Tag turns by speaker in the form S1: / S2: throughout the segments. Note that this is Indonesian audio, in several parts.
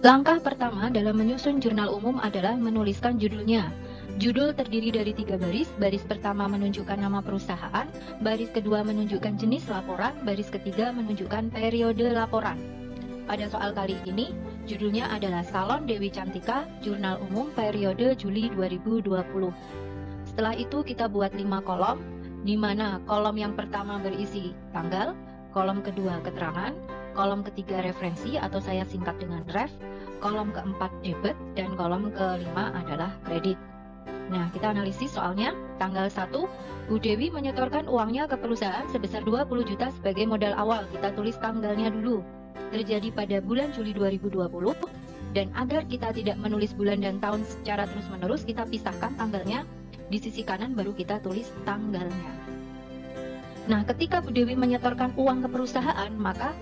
S1: Langkah pertama dalam menyusun jurnal umum adalah menuliskan judulnya. Judul terdiri dari 3 baris. Baris pertama menunjukkan nama perusahaan, baris kedua menunjukkan jenis laporan, baris ketiga menunjukkan periode laporan. Pada soal kali ini, judulnya adalah Salon Dewi Cantika, Jurnal Umum periode Juli 2020. Setelah itu kita buat 5 kolom, di mana kolom yang pertama berisi tanggal, kolom kedua keterangan, kolom ketiga referensi atau saya singkat dengan ref, kolom keempat debit, dan kolom kelima adalah kredit. Nah, kita analisis soalnya. Tanggal 1, Bu Dewi menyetorkan uangnya ke perusahaan sebesar 20 juta sebagai modal awal. Kita tulis tanggalnya dulu. Terjadi pada bulan Juli 2020. Dan agar kita tidak menulis bulan dan tahun secara terus-menerus, kita pisahkan tanggalnya. Di sisi kanan baru kita tulis tanggalnya. Nah, ketika Bu Dewi menyetorkan uang ke perusahaan, maka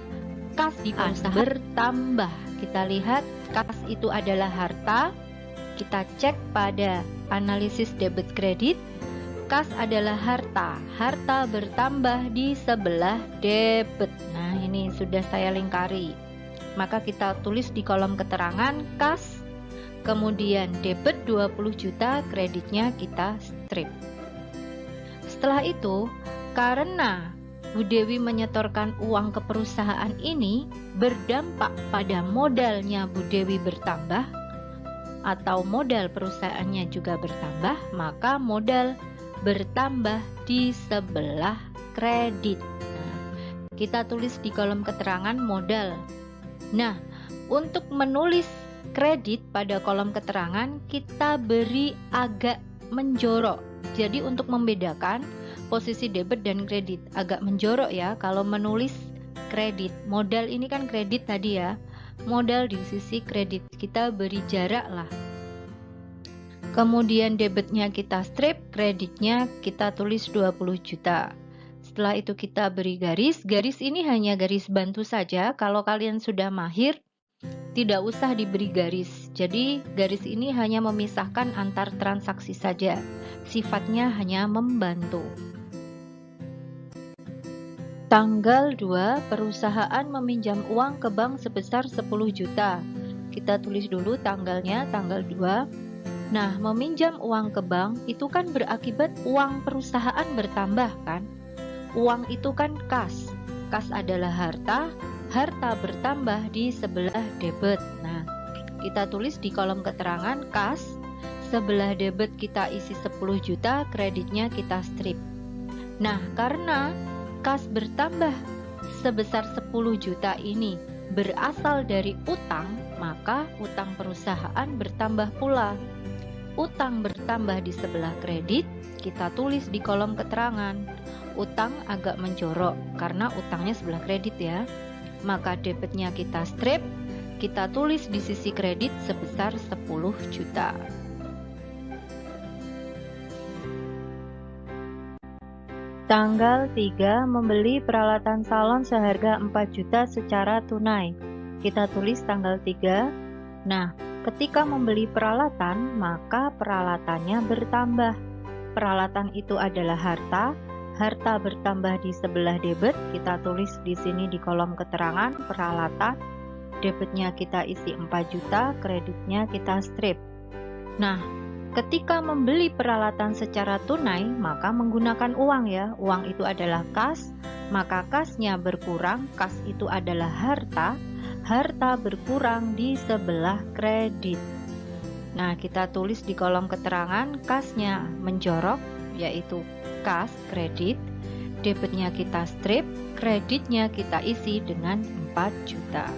S1: kas di perusahaan bertambah. Kita lihat kas itu adalah harta. Kita cek pada analisis debit kredit. Kas adalah harta. Harta bertambah di sebelah debit. Nah, ini sudah saya lingkari. Maka kita tulis di kolom keterangan kas, kemudian debit 20 juta, kreditnya kita strip. Setelah itu, karena Bu Dewi menyetorkan uang ke perusahaan ini berdampak pada modalnya Bu Dewi bertambah atau modal perusahaannya juga bertambah, maka modal bertambah di sebelah kredit. Nah, kita tulis di kolom keterangan modal. Nah, untuk menulis kredit pada kolom keterangan kita beri agak menjorok. Jadi untuk membedakan posisi debit dan kredit agak menjorok ya kalau menulis kredit. Modal ini kan kredit tadi ya. Modal di sisi kredit kita beri jarak lah. Kemudian debitnya kita strip, kreditnya kita tulis 20 juta. Setelah itu kita beri garis. Garis ini hanya garis bantu saja. Kalau kalian sudah mahir, tidak usah diberi garis. Jadi garis ini hanya memisahkan antar transaksi saja. Sifatnya hanya membantu. Tanggal 2, perusahaan meminjam uang ke bank sebesar 10 juta. Kita tulis dulu tanggalnya, tanggal 2. Nah, meminjam uang ke bank itu kan berakibat uang perusahaan bertambah kan? Uang itu kan kas. Kas adalah harta. Harta bertambah di sebelah debit. Nah, kita tulis di kolom keterangan kas. Sebelah debit kita isi 10 juta, kreditnya kita strip. Nah, karena kas bertambah sebesar 10 juta ini berasal dari utang, maka utang perusahaan bertambah pula. Utang bertambah di sebelah kredit, kita tulis di kolom keterangan. Utang agak menjorok karena utangnya sebelah kredit ya. Maka debitnya kita strip, kita tulis di sisi kredit sebesar 10 juta. Tanggal 3, membeli peralatan salon seharga 4 juta secara tunai. Kita tulis tanggal 3. Nah, ketika membeli peralatan, maka peralatannya bertambah. Peralatan itu adalah harta. Harta bertambah di sebelah debit. Kita tulis di sini di kolom keterangan peralatan. Debitnya kita isi 4 juta, kreditnya kita strip. Nah, ketika membeli peralatan secara tunai, maka menggunakan uang ya. Uang itu adalah kas, maka kasnya berkurang. Kas itu adalah harta. Harta berkurang di sebelah kredit. Nah, kita tulis di kolom keterangan kasnya menjorok, yaitu kas, kredit. Debitnya kita strip, kreditnya kita isi dengan 4 juta.